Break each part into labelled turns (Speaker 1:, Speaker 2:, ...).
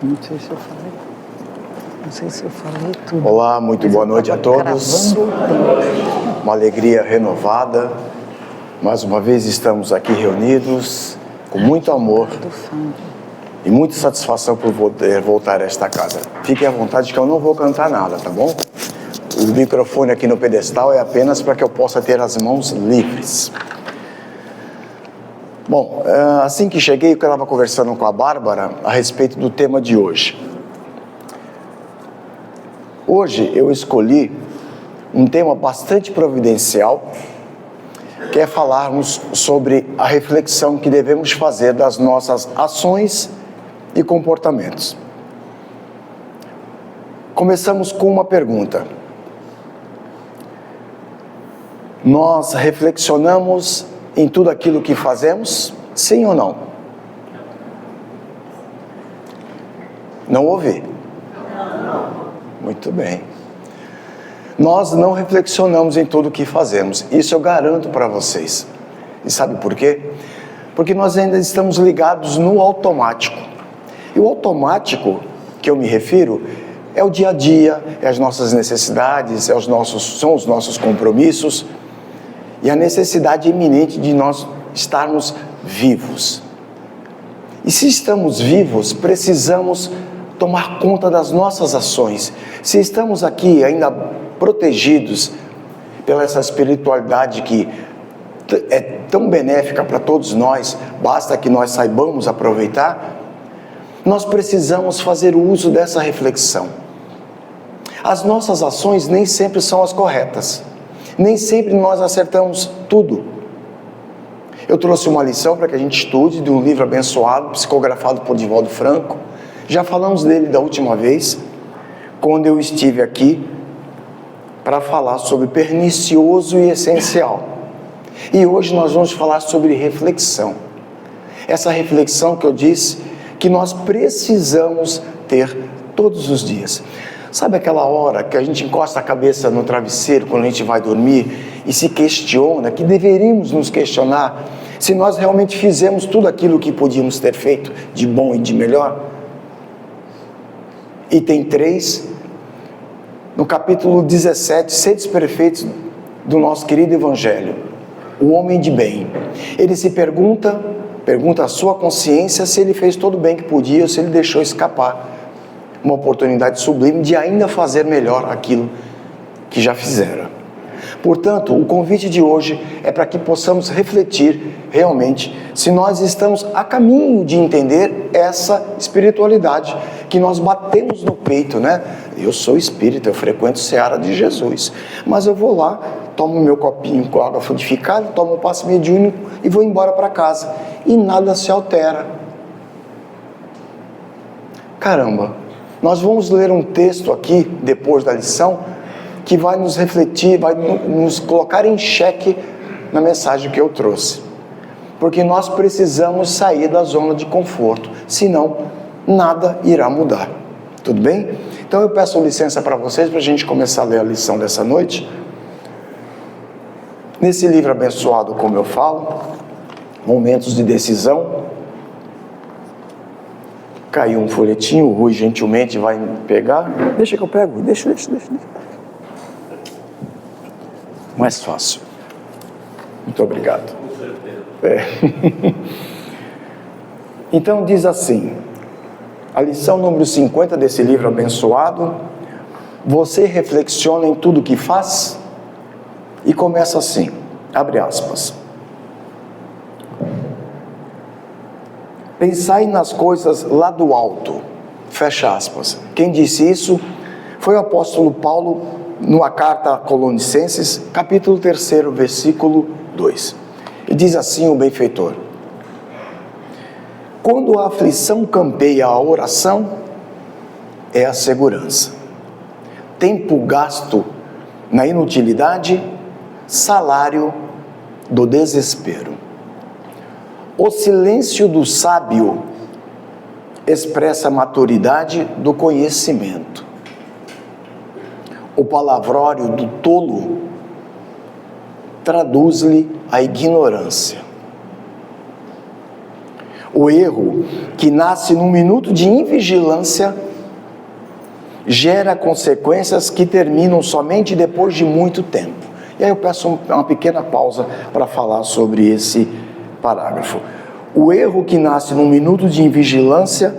Speaker 1: Não sei se eu falei. Não sei se eu falei tudo.
Speaker 2: Olá, muito boa noite a todos. Uma alegria renovada. Mais uma vez estamos aqui reunidos com muito amor e muita satisfação por poder voltar a esta casa. Fiquem à vontade que eu não vou cantar nada, tá bom? O microfone aqui no pedestal é apenas para que eu possa ter as mãos livres. Bom, assim que cheguei, eu estava conversando com a Bárbara a respeito do tema de hoje. Hoje eu escolhi um tema bastante providencial, que é falarmos sobre a reflexão que devemos fazer das nossas ações e comportamentos. Começamos com uma pergunta. Nós reflexionamos em tudo aquilo que fazemos, sim ou não? Não ouvi? Não. Muito bem. Nós não reflexionamos em tudo o que fazemos, isso eu garanto para vocês. E sabe por quê? Porque nós ainda estamos ligados no automático. E o automático que eu me refiro é o dia a dia, é as nossas necessidades, são os nossos compromissos e a necessidade iminente de nós estarmos vivos. E se estamos vivos, precisamos tomar conta das nossas ações. Se estamos aqui ainda protegidos pela essa espiritualidade que é tão benéfica para todos nós, basta que nós saibamos aproveitar, nós precisamos fazer uso dessa reflexão. As nossas ações nem sempre são as corretas, nem sempre nós acertamos tudo. Eu trouxe uma lição para que a gente estude de um livro abençoado, psicografado por Divaldo Franco. Já falamos dele da última vez, quando eu estive aqui para falar sobre pernicioso e essencial. E hoje nós vamos falar sobre reflexão. Essa reflexão que eu disse que nós precisamos ter todos os dias. Sabe aquela hora que a gente encosta a cabeça no travesseiro quando a gente vai dormir e se questiona, que deveríamos nos questionar se nós realmente fizemos tudo aquilo que podíamos ter feito de bom e de melhor? Item 3, no capítulo 17, Sedes Perfeitos do nosso querido Evangelho, o homem de bem. Ele se pergunta a sua consciência se ele fez todo o bem que podia ou se ele deixou escapar uma oportunidade sublime de ainda fazer melhor aquilo que já fizeram. Portanto, o convite de hoje é para que possamos refletir realmente se nós estamos a caminho de entender essa espiritualidade que nós batemos no peito, né? Eu sou espírita, eu frequento Seara de Jesus, mas eu vou lá, tomo meu copinho com água frutificada, tomo um passe mediúnico e vou embora para casa e nada se altera. Caramba, nós vamos ler um texto aqui depois da lição que vai nos refletir, vai nos colocar em xeque na mensagem que eu trouxe. Porque nós precisamos sair da zona de conforto, senão nada irá mudar. Tudo bem? Então eu peço licença para vocês para a gente começar a ler a lição dessa noite. Nesse livro abençoado, como eu falo, Momentos de Decisão. Caiu um folhetinho, o Rui gentilmente vai pegar. Deixa que eu pego, deixa. Mais fácil. Muito obrigado. Então diz assim, a lição número 50 desse livro abençoado: você reflexiona em tudo que faz? E começa assim, abre aspas. Pensai nas coisas lá do alto, fecha aspas. Quem disse isso foi o apóstolo Paulo, numa carta a Colonicenses, capítulo 3, versículo 2. E diz assim o benfeitor: quando a aflição campeia a oração, é a segurança. Tempo gasto na inutilidade, salário do desespero. O silêncio do sábio expressa a maturidade do conhecimento. O palavrório do tolo traduz-lhe a ignorância. O erro que nasce num minuto de invigilância gera consequências que terminam somente depois de muito tempo. E aí eu peço uma pequena pausa para falar sobre esse parágrafo. O erro que nasce num minuto de invigilância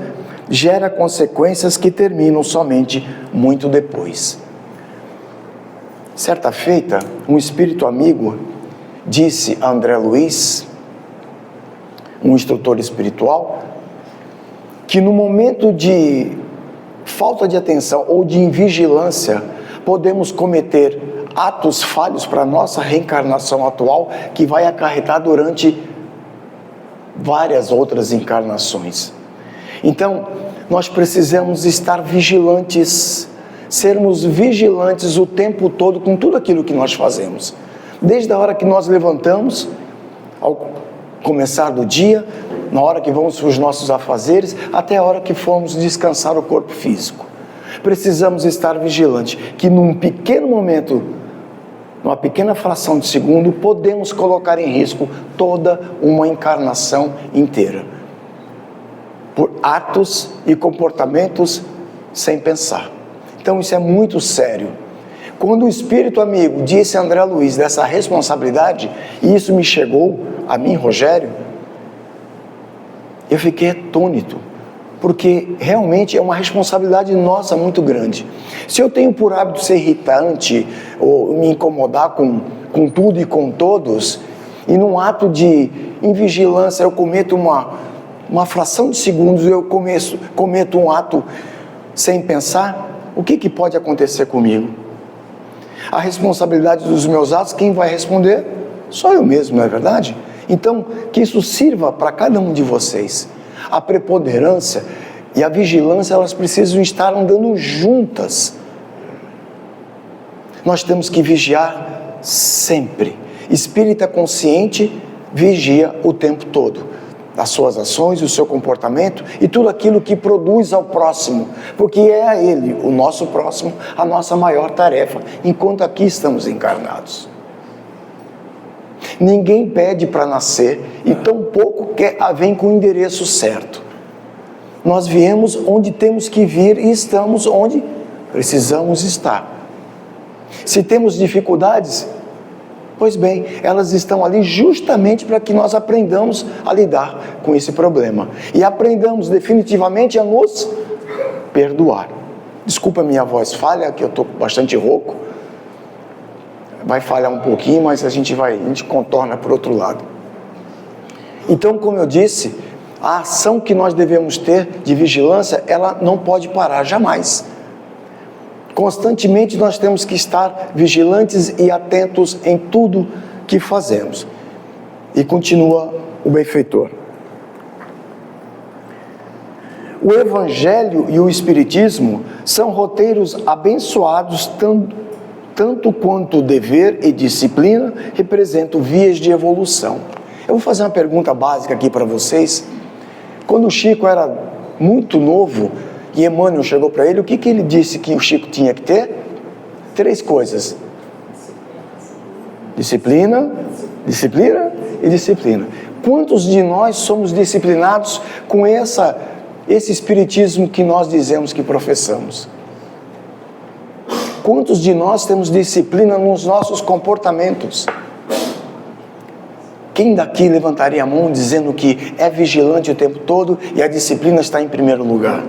Speaker 2: gera consequências que terminam somente muito depois. Certa feita, um espírito amigo disse a André Luiz, um instrutor espiritual, que no momento de falta de atenção ou de invigilância, podemos cometer atos falhos para a nossa reencarnação atual, que vai acarretar durante várias outras encarnações. Então, nós precisamos estar vigilantes, sermos vigilantes o tempo todo com tudo aquilo que nós fazemos. Desde a hora que nós levantamos, ao começar do dia, na hora que vamos para os nossos afazeres, até a hora que formos descansar o corpo físico. Precisamos estar vigilantes, que num pequeno momento, numa pequena fração de segundo, podemos colocar em risco toda uma encarnação inteira, por atos e comportamentos sem pensar. Então isso é muito sério. Quando o espírito amigo disse a André Luiz dessa responsabilidade, e isso me chegou a mim, Rogério, eu fiquei atônito, porque realmente é uma responsabilidade nossa muito grande. Se eu tenho por hábito ser irritante, ou me incomodar com tudo e com todos, e num ato de invigilância eu cometo uma fração de segundos, eu cometo um ato sem pensar, o que pode acontecer comigo? A responsabilidade dos meus atos, quem vai responder? Só eu mesmo, não é verdade? Então, que isso sirva para cada um de vocês. A preponderância e a vigilância, elas precisam estar andando juntas. Nós temos que vigiar sempre. Espírita consciente vigia o tempo todo. As suas ações, o seu comportamento e tudo aquilo que produz ao próximo, porque é a ele, o nosso próximo, a nossa maior tarefa, enquanto aqui estamos encarnados. Ninguém pede para nascer e tampouco vem com o endereço certo. Nós viemos onde temos que vir e estamos onde precisamos estar. Se temos dificuldades, pois bem, elas estão ali justamente para que nós aprendamos a lidar com esse problema. E aprendamos definitivamente a nos perdoar. Desculpa a minha voz falha, que eu estou bastante rouco. Vai falhar um pouquinho, mas a gente contorna por outro lado. Então, como eu disse, a ação que nós devemos ter de vigilância, ela não pode parar jamais. Constantemente nós temos que estar vigilantes e atentos em tudo que fazemos. E continua o benfeitor. O Evangelho e o Espiritismo são roteiros abençoados tanto quanto o dever e disciplina representam vias de evolução. Eu vou fazer uma pergunta básica aqui para vocês. Quando o Chico era muito novo, e Emmanuel chegou para ele, o que ele disse que o Chico tinha que ter? 3 coisas. Disciplina e disciplina. Quantos de nós somos disciplinados com esse espiritismo que nós dizemos que professamos? Quantos de nós temos disciplina nos nossos comportamentos? Quem daqui levantaria a mão dizendo que é vigilante o tempo todo e a disciplina está em primeiro lugar?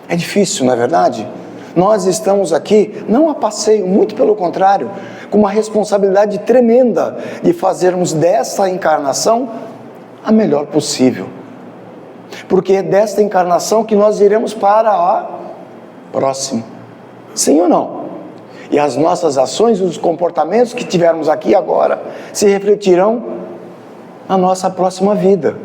Speaker 2: É difícil, não é verdade? Nós estamos aqui não a passeio, muito pelo contrário, com uma responsabilidade tremenda de fazermos dessa encarnação a melhor possível. Porque é desta encarnação que nós iremos para a próxima. Sim ou não? E as nossas ações e os comportamentos que tivermos aqui agora se refletirão na nossa próxima vida.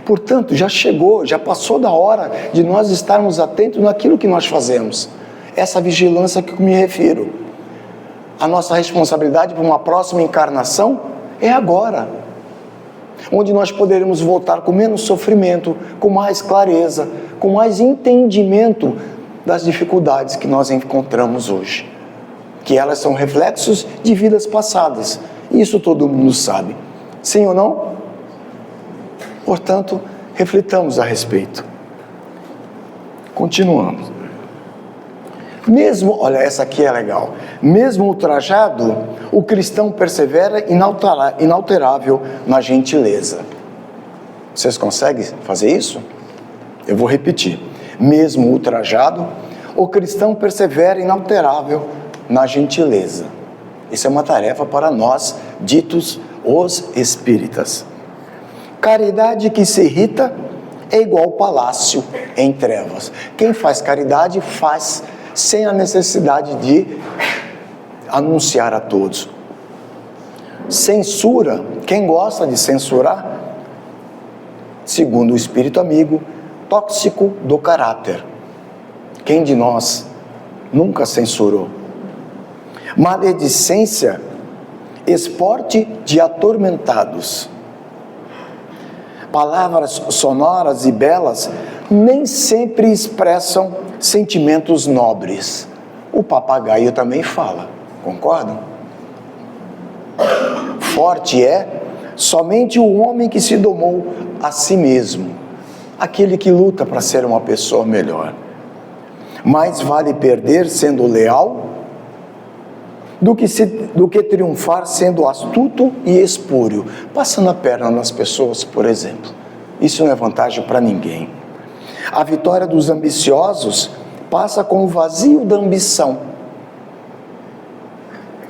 Speaker 2: Portanto, já passou da hora de nós estarmos atentos naquilo que nós fazemos. Essa vigilância que eu me refiro. A nossa responsabilidade para uma próxima encarnação é agora. Onde nós poderemos voltar com menos sofrimento, com mais clareza, com mais entendimento das dificuldades que nós encontramos hoje. Que elas são reflexos de vidas passadas. Isso todo mundo sabe. Sim ou não? Portanto, Reflitamos a respeito. Continuamos. Mesmo, olha, essa aqui é legal. Mesmo ultrajado, o cristão persevera inalterável na gentileza. Vocês conseguem fazer isso? Eu vou repetir. Mesmo ultrajado, o cristão persevera inalterável na gentileza. Isso é uma tarefa para nós, ditos os espíritas. Caridade que se irrita é igual palácio em trevas. Quem faz caridade faz sem a necessidade de anunciar a todos. Censura, quem gosta de censurar, segundo o espírito amigo, tóxico do caráter. Quem de nós nunca censurou? Maledicência, esporte de atormentados. Palavras sonoras e belas nem sempre expressam sentimentos nobres. O papagaio também fala, concordam? Forte é somente o homem que se domou a si mesmo, aquele que luta para ser uma pessoa melhor. Mais vale perder sendo leal do que triunfar sendo astuto e espúrio, passando a perna nas pessoas, por exemplo. Isso não é vantagem para ninguém. A vitória dos ambiciosos passa com o vazio da ambição.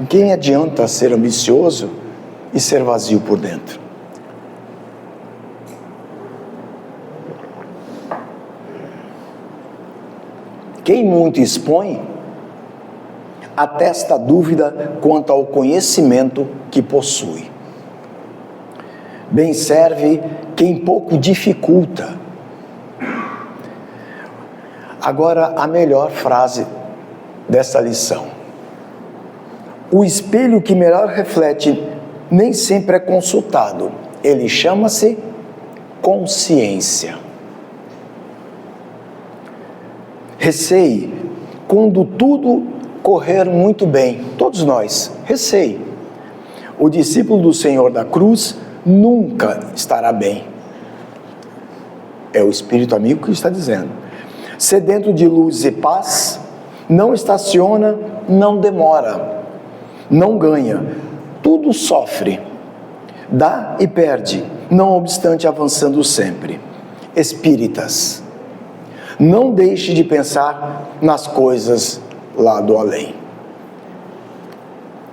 Speaker 2: Quem adianta ser ambicioso e ser vazio por dentro? Quem muito expõe, atesta dúvida quanto ao conhecimento que possui. Bem serve quem pouco dificulta. Agora, a melhor frase dessa lição. O espelho que melhor reflete nem sempre é consultado. Ele chama-se consciência. Receie quando tudo correr muito bem. Todos nós, receie. O discípulo do Senhor da Cruz nunca estará bem. É o Espírito Amigo que está dizendo. Sedento de luz e paz, não estaciona, não demora, não ganha, tudo sofre, dá e perde, não obstante avançando sempre. Espíritas, não deixe de pensar nas coisas lá do além.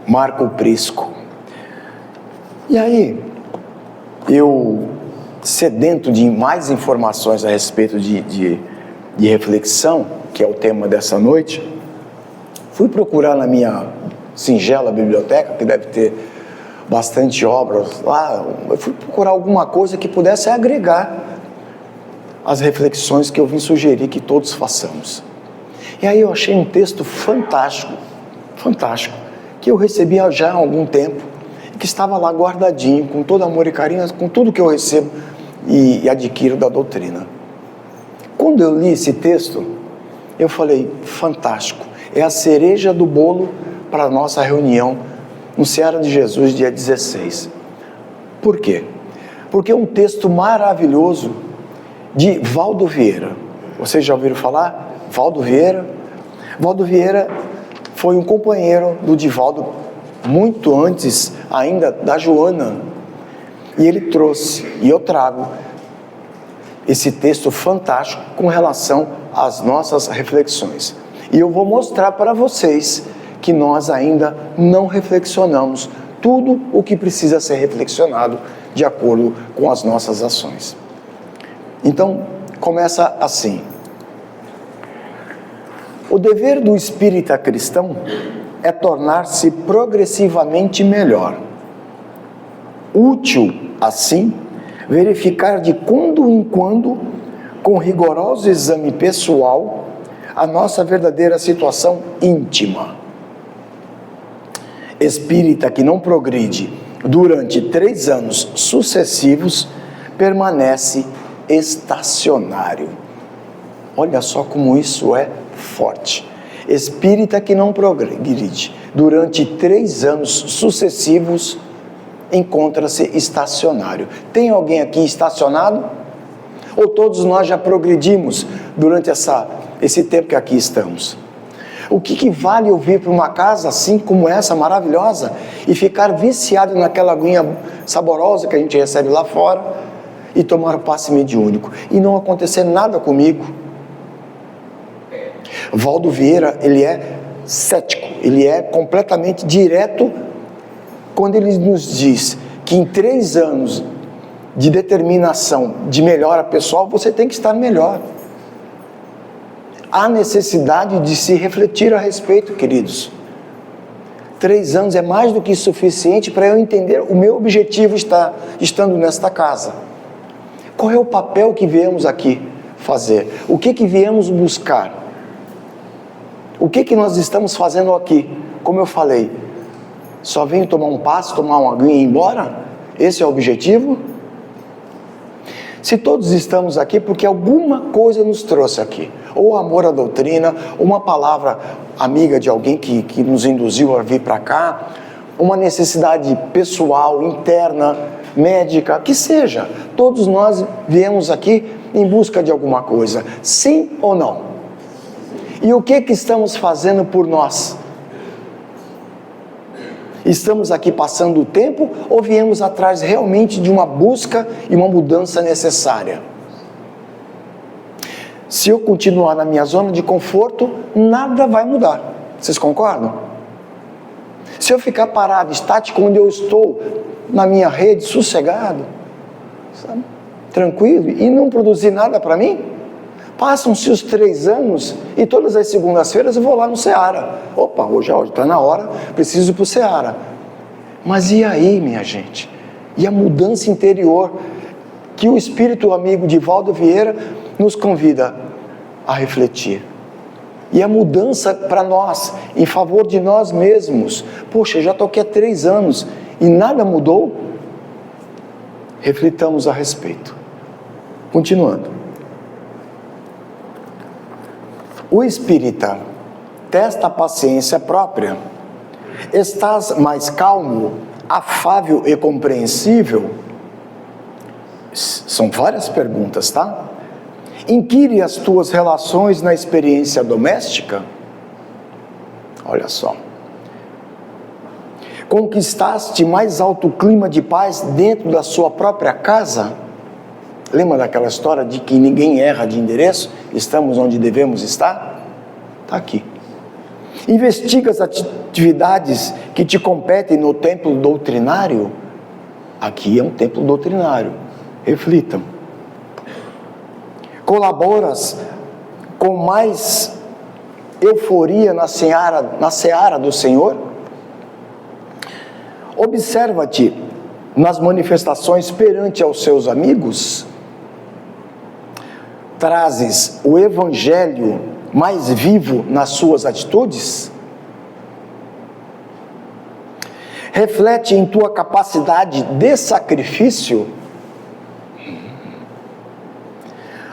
Speaker 2: Marco Prisco. E aí, eu, sedento de mais informações a respeito de reflexão, que é o tema dessa noite, fui procurar na minha singela biblioteca, que deve ter bastante obras lá, eu fui procurar alguma coisa que pudesse agregar as reflexões que eu vim sugerir que todos façamos. E aí eu achei um texto fantástico, que eu recebi já há algum tempo, que estava lá guardadinho, com todo amor e carinho, com tudo que eu recebo e adquiro da doutrina. Quando eu li esse texto, eu falei, fantástico, é a cereja do bolo para a nossa reunião no Seara de Jesus, dia 16. Por quê? Porque é um texto maravilhoso de Valdo Vieira. Vocês já ouviram falar? Valdo Vieira? Valdo Vieira foi um companheiro do Divaldo muito antes ainda da Joana. E ele trouxe, e eu trago, esse texto fantástico com relação às nossas reflexões. E eu vou mostrar para vocês que nós ainda não reflexionamos tudo o que precisa ser reflexionado de acordo com as nossas ações. Então, começa assim. O dever do espírita cristão é tornar-se progressivamente melhor. Útil, assim, verificar de quando em quando, com rigoroso exame pessoal, a nossa verdadeira situação íntima. Espírita que não progride durante 3 anos sucessivos, permanece estacionário. Olha só como isso é forte. Espírita que não progride durante 3 anos sucessivos, encontra-se estacionário. Tem alguém aqui estacionado? Ou todos nós já progredimos durante esse tempo que aqui estamos? O que vale eu vir para uma casa assim como essa, maravilhosa, e ficar viciado naquela aguinha saborosa que a gente recebe lá fora e tomar o passe mediúnico e não acontecer nada comigo? Valdo Vieira, ele é cético, ele é completamente direto quando ele nos diz que em 3 anos de determinação de melhora pessoal, você tem que estar melhor. Há necessidade de se refletir a respeito, queridos. 3 anos é mais do que suficiente para eu entender o meu objetivo estando nesta casa. Qual é o papel que viemos aqui fazer? O que viemos buscar? O que nós estamos fazendo aqui? Como eu falei, só venho tomar um passe, tomar uma aguinha e ir embora? Esse é o objetivo? Se todos estamos aqui, porque alguma coisa nos trouxe aqui, ou amor à doutrina, uma palavra amiga de alguém que nos induziu a vir para cá, uma necessidade pessoal, interna, médica, que seja, todos nós viemos aqui em busca de alguma coisa, sim ou não? E o que estamos fazendo por nós? Estamos aqui passando o tempo ou viemos atrás realmente de uma busca e uma mudança necessária? Se eu continuar na minha zona de conforto, nada vai mudar. Vocês concordam? Se eu ficar parado, estático onde eu estou, na minha rede, sossegado, sabe? Tranquilo, e não produzir nada para mim, passam-se os 3 anos e todas as segundas-feiras eu vou lá no Seara. Opa, hoje está na hora, preciso ir para o Seara. Mas e aí, minha gente? E a mudança interior que o Espírito amigo de Valdo Vieira nos convida a refletir? E a mudança para nós, em favor de nós mesmos. Poxa, já estou aqui há 3 anos e nada mudou? Reflitamos a respeito. Continuando. O espírita testa a paciência própria. Estás mais calmo, afável e compreensível? São várias perguntas, tá? Inquire as tuas relações na experiência doméstica? Olha só. Conquistaste mais alto clima de paz dentro da sua própria casa? Lembra daquela história de que ninguém erra de endereço? Estamos onde devemos estar? Está aqui. Investiga as atividades que te competem no templo doutrinário? Aqui é um templo doutrinário. Reflitam. Colaboras com mais euforia na seara do Senhor? Observa-te nas manifestações perante aos seus amigos? Trazes o Evangelho mais vivo nas suas atitudes? Reflete em tua capacidade de sacrifício?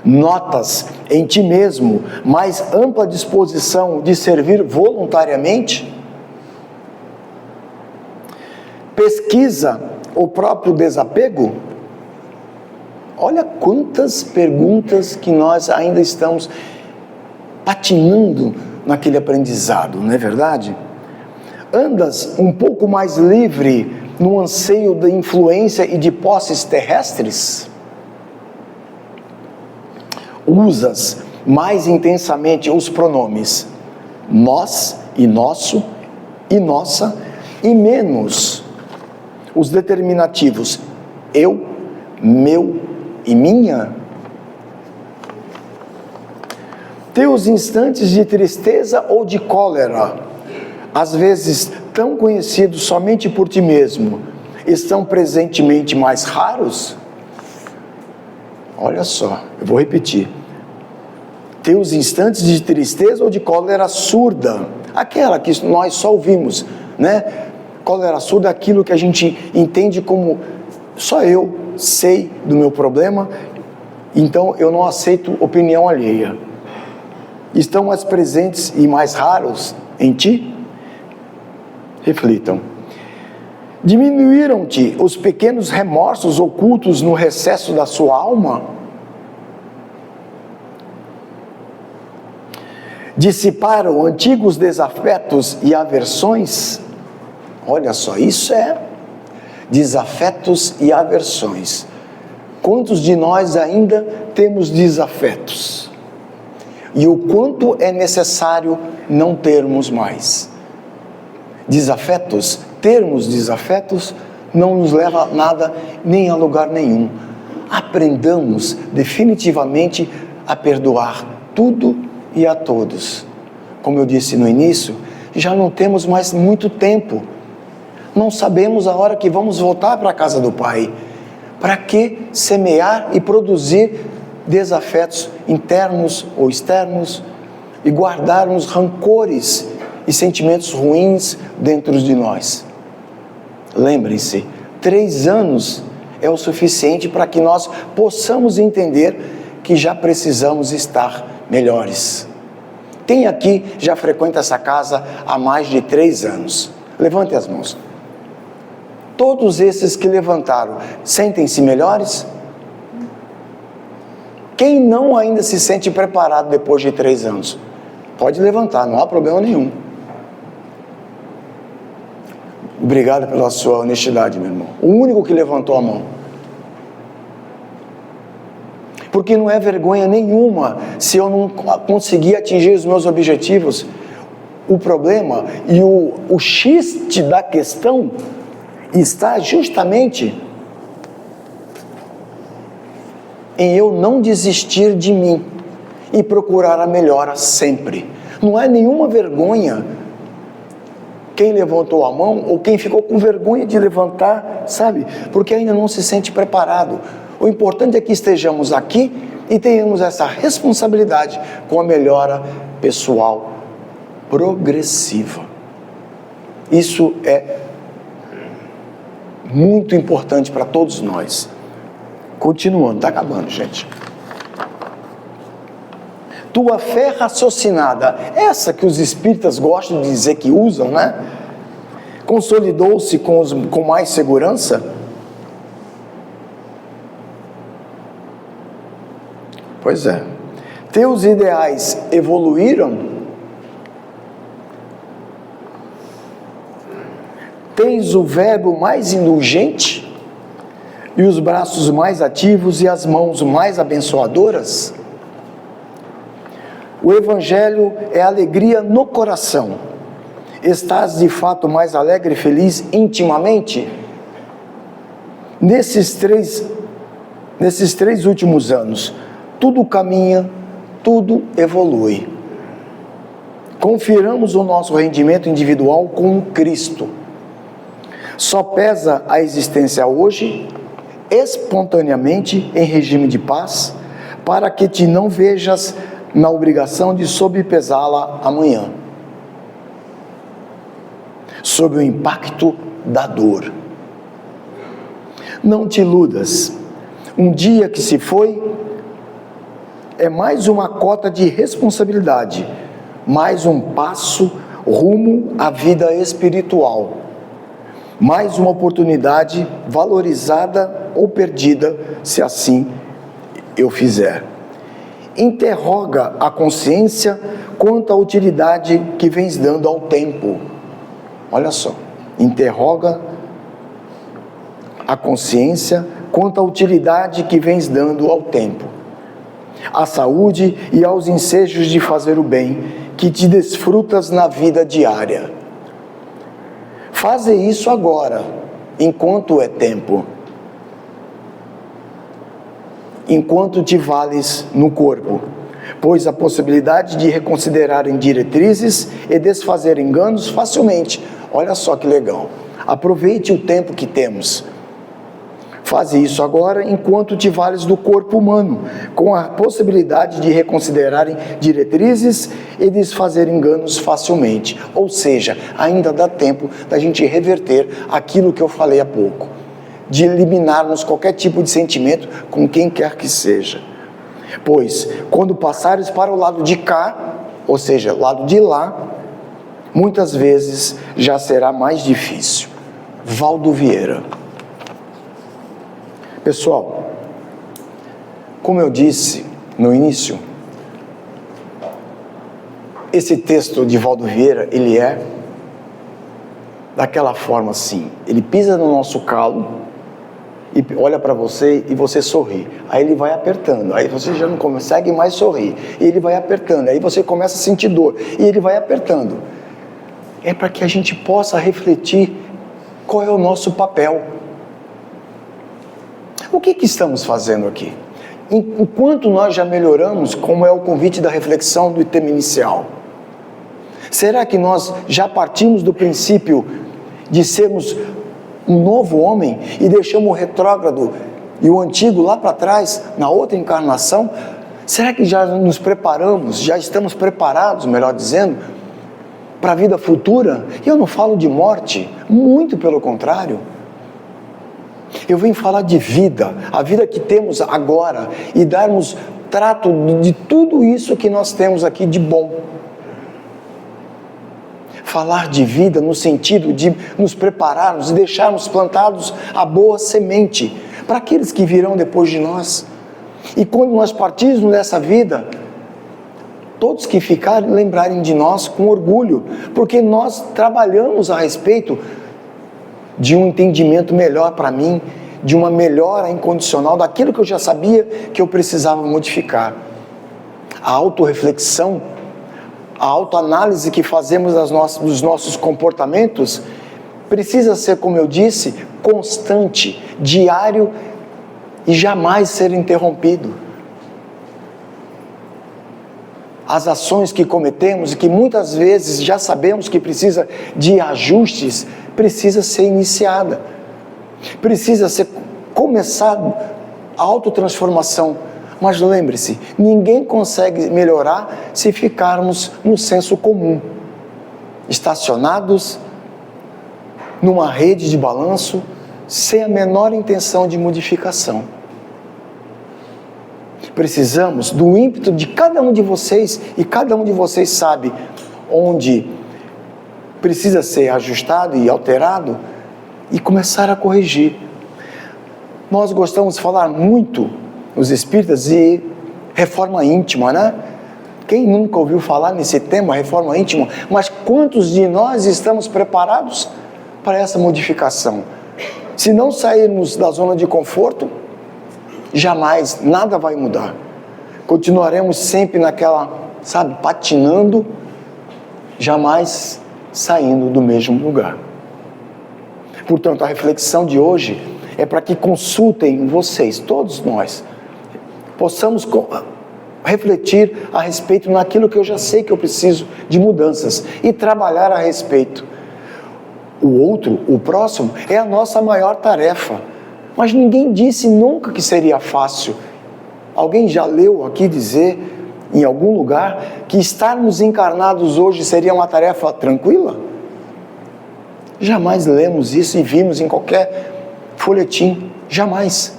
Speaker 2: Notas em ti mesmo mais ampla disposição de servir voluntariamente? Pesquisa o próprio desapego? Olha quantas perguntas que nós ainda estamos patinando naquele aprendizado, não é verdade? Andas um pouco mais livre no anseio da influência e de posses terrestres? Usas mais intensamente os pronomes nós e nosso e nossa e menos os determinativos eu, meu e minha? Teus instantes de tristeza ou de cólera, às vezes tão conhecidos somente por ti mesmo, estão presentemente mais raros? Olha só, eu vou repetir. Teus instantes de tristeza ou de cólera surda, aquela que nós só ouvimos, né? Cólera surda é aquilo que a gente entende como só eu sei do meu problema, então eu não aceito opinião alheia. Estão mais presentes e mais raros em ti? Reflitam. Diminuíram-te os pequenos remorsos ocultos no recesso da sua alma? dissiparam antigos desafetos e aversões. Olha só, isso é desafetos e aversões. Quantos de nós ainda temos desafetos? E o quanto é necessário não termos mais? Desafetos, termos desafetos, não nos leva a nada, nem a lugar nenhum. Aprendamos definitivamente a perdoar tudo e a todos. Como eu disse no início, já não temos mais muito tempo. Não sabemos a hora que vamos voltar para a casa do Pai. Para que semear e produzir desafetos internos ou externos e guardarmos rancores e sentimentos ruins dentro de nós? Lembrem-se, 3 anos é o suficiente para que nós possamos entender que já precisamos estar melhores. Quem aqui já frequenta essa casa há mais de 3 anos? Levante as mãos. Todos esses que levantaram, sentem-se melhores? Quem não ainda se sente preparado depois de 3 anos? Pode levantar, não há problema nenhum. Obrigado pela sua honestidade, meu irmão. O único que levantou a mão. Porque não é vergonha nenhuma se eu não conseguir atingir os meus objetivos. O problema e o xiste da questão está justamente em eu não desistir de mim e procurar a melhora sempre. Não é nenhuma vergonha quem levantou a mão ou quem ficou com vergonha de levantar, sabe? Porque ainda não se sente preparado. O importante é que estejamos aqui e tenhamos essa responsabilidade com a melhora pessoal progressiva. Isso é muito importante para todos nós. Continuando, está acabando, gente. Tua fé raciocinada, essa que os espíritas gostam de dizer que usam, né? Consolidou-se com mais segurança? Pois é. Teus ideais evoluíram? Tens o verbo mais indulgente? E os braços mais ativos e as mãos mais abençoadoras? O Evangelho é alegria no coração. Estás de fato mais alegre e feliz intimamente? Nesses três últimos anos, tudo caminha, tudo evolui. Confiramos o nosso rendimento individual com Cristo. Só pesa a existência hoje, espontaneamente, em regime de paz, para que te não vejas na obrigação de sobrepesá-la amanhã, sob o impacto da dor. Não te iludas, um dia que se foi é mais uma cota de responsabilidade, mais um passo rumo à vida espiritual, mais uma oportunidade valorizada ou perdida, se assim eu fizer. Interroga a consciência quanto à utilidade que vens dando ao tempo. Olha só, interroga a consciência quanto à utilidade que vens dando ao tempo, à saúde e aos ensejos de fazer o bem que te desfrutas na vida diária. Faze isso agora, enquanto é tempo, enquanto te vales no corpo, pois a possibilidade de reconsiderarem diretrizes e desfazer enganos facilmente. Olha só que legal. Aproveite o tempo que temos. Faze isso agora enquanto te vales do corpo humano, com a possibilidade de reconsiderarem diretrizes e desfazer enganos facilmente. Ou seja, ainda dá tempo da gente reverter aquilo que eu falei há pouco, de eliminarmos qualquer tipo de sentimento com quem quer que seja. Pois, quando passares para o lado de cá, ou seja, lado de lá, muitas vezes já será mais difícil. Valdo Vieira. Pessoal, como eu disse no início, esse texto de Valdo Vieira, ele é daquela forma assim, ele pisa no nosso calo e olha para você e você sorri, aí ele vai apertando, aí você já não consegue mais sorrir, e ele vai apertando, aí você começa a sentir dor, e ele vai apertando. É para que a gente possa refletir qual é o nosso papel. O que estamos fazendo aqui? Enquanto nós já melhoramos, como é o convite da reflexão do tema inicial, será que nós já partimos do princípio de sermos um novo homem e deixamos o retrógrado e o antigo lá para trás, na outra encarnação? Será que já nos preparamos, já estamos preparados, melhor dizendo, para a vida futura? E eu não falo de morte, muito pelo contrário. Eu venho falar de vida, a vida que temos agora, e darmos trato de tudo isso que nós temos aqui de bom. Falar de vida no sentido de nos prepararmos e deixarmos plantados a boa semente para aqueles que virão depois de nós. E quando nós partirmos dessa vida, todos que ficarem lembrarem de nós com orgulho, porque nós trabalhamos a respeito de um entendimento melhor para mim, de uma melhora incondicional daquilo que eu já sabia que eu precisava modificar. A autorreflexão, a autoanálise que fazemos dos nossos comportamentos precisa ser, como eu disse, constante, diário e jamais ser interrompido. As ações que cometemos e que muitas vezes já sabemos que precisa de ajustes, precisa ser iniciada, precisa ser começado a autotransformação. Mas lembre-se, ninguém consegue melhorar se ficarmos no senso comum, estacionados numa rede de balanço, sem a menor intenção de modificação. Precisamos do ímpeto de cada um de vocês, e cada um de vocês sabe onde precisa ser ajustado e alterado, e começar a corrigir. Nós gostamos de falar muito, os espíritas, de reforma íntima, né? Quem nunca ouviu falar nesse tema, reforma íntima? Mas quantos de nós estamos preparados para essa modificação? Se não sairmos da zona de conforto, jamais nada vai mudar. Continuaremos sempre naquela, patinando, jamais saindo do mesmo lugar. Portanto, a reflexão de hoje é para que consultem vocês, todos nós, possamos refletir a respeito naquilo que eu já sei que eu preciso de mudanças e trabalhar a respeito. O outro, o próximo, é a nossa maior tarefa. Mas ninguém disse nunca que seria fácil. Alguém já leu aqui dizer, em algum lugar, que estarmos encarnados hoje seria uma tarefa tranquila? Jamais lemos isso e vimos em qualquer folhetim. Jamais.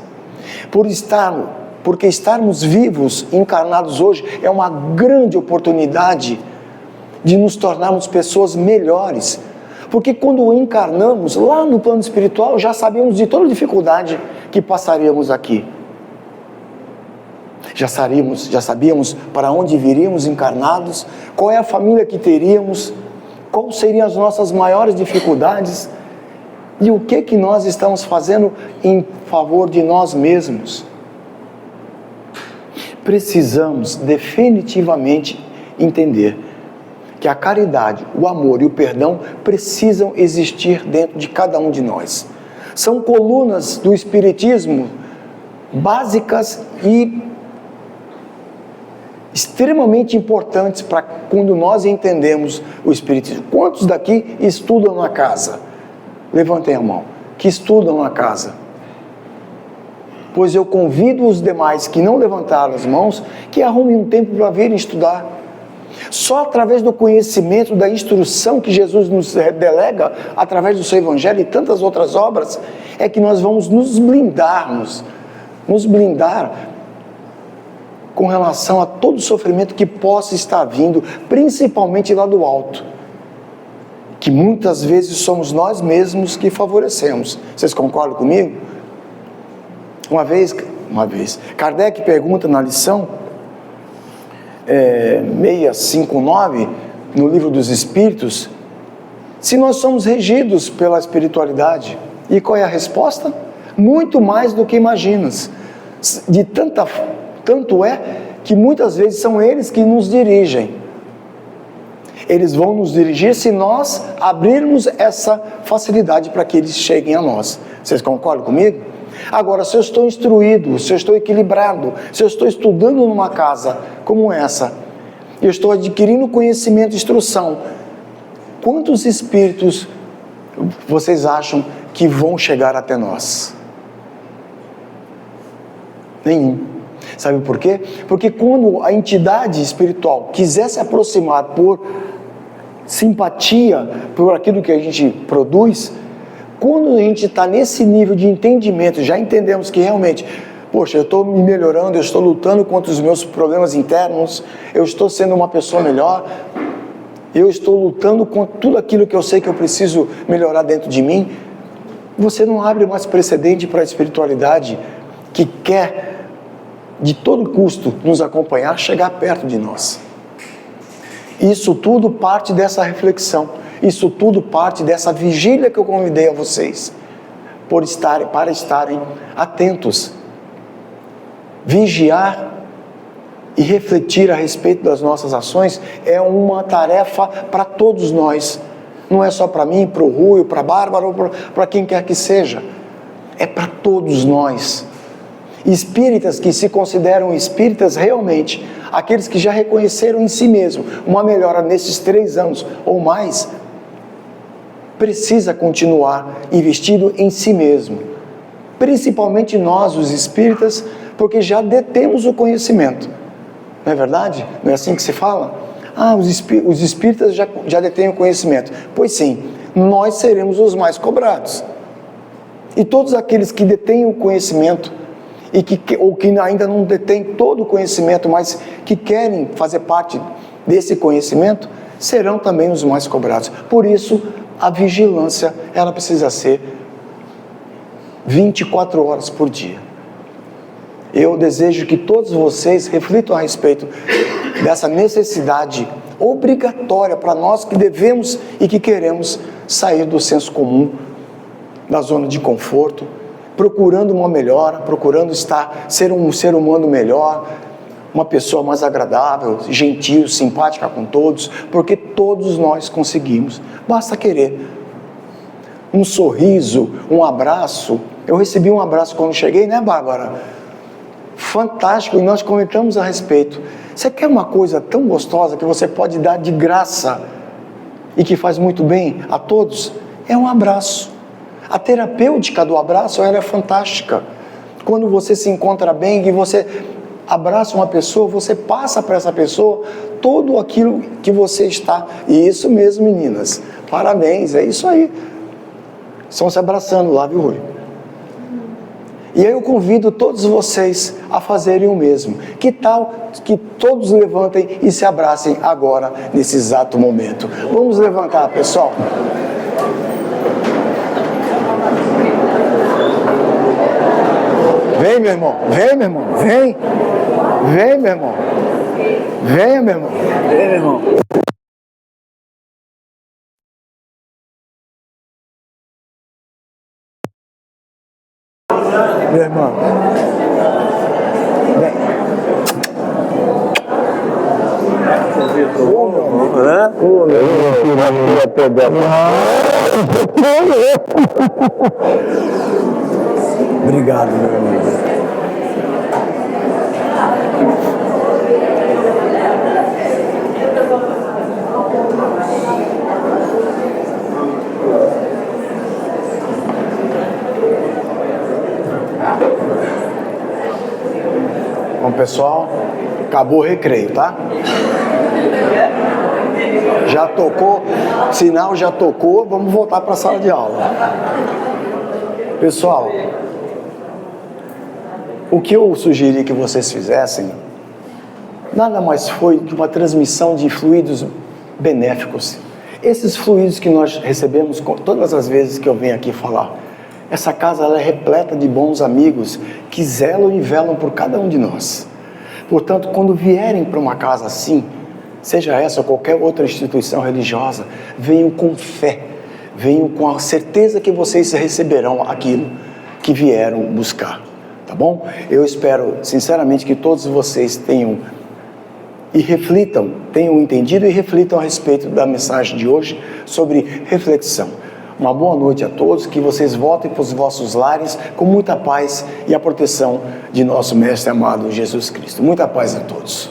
Speaker 2: Porque estarmos vivos, encarnados hoje, é uma grande oportunidade de nos tornarmos pessoas melhores. Porque quando encarnamos, lá no plano espiritual, já sabíamos de toda a dificuldade que passaríamos aqui. Já sabíamos para onde viríamos encarnados, qual é a família que teríamos, quais seriam as nossas maiores dificuldades e o que nós estamos fazendo em favor de nós mesmos. Precisamos definitivamente entender que a caridade, o amor e o perdão precisam existir dentro de cada um de nós. São colunas do Espiritismo básicas e extremamente importantes para quando nós entendemos o Espiritismo. Quantos daqui estudam na casa? Levantem a mão. Que estudam na casa. Pois eu convido os demais que não levantaram as mãos, que arrumem um tempo para virem estudar. Só através do conhecimento, da instrução que Jesus nos delega, através do seu Evangelho e tantas outras obras, é que nós vamos nos blindar com relação a todo o sofrimento que possa estar vindo, principalmente lá do alto, que muitas vezes somos nós mesmos que favorecemos. Vocês concordam comigo? Uma vez, Kardec pergunta na lição, 659, no Livro dos Espíritos, se nós somos regidos pela espiritualidade. E qual é a resposta? Muito mais do que imaginas. Tanto é que muitas vezes são eles que nos dirigem. Eles vão nos dirigir se nós abrirmos essa facilidade para que eles cheguem a nós. Vocês concordam comigo? Agora, se eu estou instruído, se eu estou equilibrado, se eu estou estudando numa casa como essa, eu estou adquirindo conhecimento e instrução, quantos espíritos vocês acham que vão chegar até nós? Nenhum. Sabe por quê? Porque quando a entidade espiritual quiser se aproximar por simpatia, por aquilo que a gente produz, quando a gente está nesse nível de entendimento, já entendemos que realmente, poxa, eu estou me melhorando, eu estou lutando contra os meus problemas internos, eu estou sendo uma pessoa melhor, eu estou lutando contra tudo aquilo que eu sei que eu preciso melhorar dentro de mim. Você não abre mais precedente para a espiritualidade que quer, de todo custo, nos acompanhar, chegar perto de nós. Isso tudo parte dessa reflexão, isso tudo parte dessa vigília que eu convidei a vocês, para estarem atentos. Vigiar e refletir a respeito das nossas ações é uma tarefa para todos nós. Não é só para mim, para o Rui, para a Bárbara, ou para quem quer que seja. É para todos nós. Espíritas que se consideram espíritas realmente, aqueles que já reconheceram em si mesmo uma melhora nesses 3 anos ou mais, precisa continuar investido em si mesmo. Principalmente nós, os espíritas, porque já detemos o conhecimento. Não é verdade? Não é assim que se fala? Os espíritas já detêm o conhecimento. Pois sim, nós seremos os mais cobrados. E todos aqueles que detêm o conhecimento, ou que ainda não detêm todo o conhecimento, mas que querem fazer parte desse conhecimento, serão também os mais cobrados. Por isso, a vigilância, ela precisa ser 24 horas por dia. Eu desejo que todos vocês reflitam a respeito dessa necessidade obrigatória para nós que devemos e que queremos sair do senso comum, da zona de conforto, procurando uma melhora, procurando ser um ser humano melhor, uma pessoa mais agradável, gentil, simpática com todos, porque todos nós conseguimos, basta querer. Um sorriso, um abraço. Eu recebi um abraço quando cheguei, né, Bárbara? Fantástico, e nós comentamos a respeito. Você quer uma coisa tão gostosa que você pode dar de graça e que faz muito bem a todos? É um abraço. A terapêutica do abraço, ela é fantástica. Quando você se encontra bem e você abraça uma pessoa, você passa para essa pessoa tudo aquilo que você está. E isso mesmo, meninas. Parabéns, é isso aí. Estão se abraçando lá, viu, Rui? E aí eu convido todos vocês a fazerem o mesmo. Que tal que todos levantem e se abracem agora, nesse exato momento? Vamos levantar, pessoal. Vem, meu irmão. Vem, meu irmão. Vem. Vem, meu irmão. Venha, meu irmão. Vem, meu irmão. Meu irmão. Vem. Obrigado, meu irmão. Bom, pessoal, acabou o recreio, tá? Já tocou, sinal já tocou, vamos voltar para a sala de aula. Pessoal, o que eu sugeri que vocês fizessem, nada mais foi que uma transmissão de fluidos benéficos. Esses fluidos que nós recebemos todas as vezes que eu venho aqui falar. Essa casa ela é repleta de bons amigos que zelam e velam por cada um de nós. Portanto, quando vierem para uma casa assim, seja essa ou qualquer outra instituição religiosa, venham com fé, venham com a certeza que vocês receberão aquilo que vieram buscar, tá bom? Eu espero sinceramente que todos vocês tenham entendido e reflitam a respeito da mensagem de hoje sobre reflexão. Uma boa noite a todos, que vocês voltem para os vossos lares com muita paz e a proteção de nosso Mestre amado Jesus Cristo. Muita paz a todos.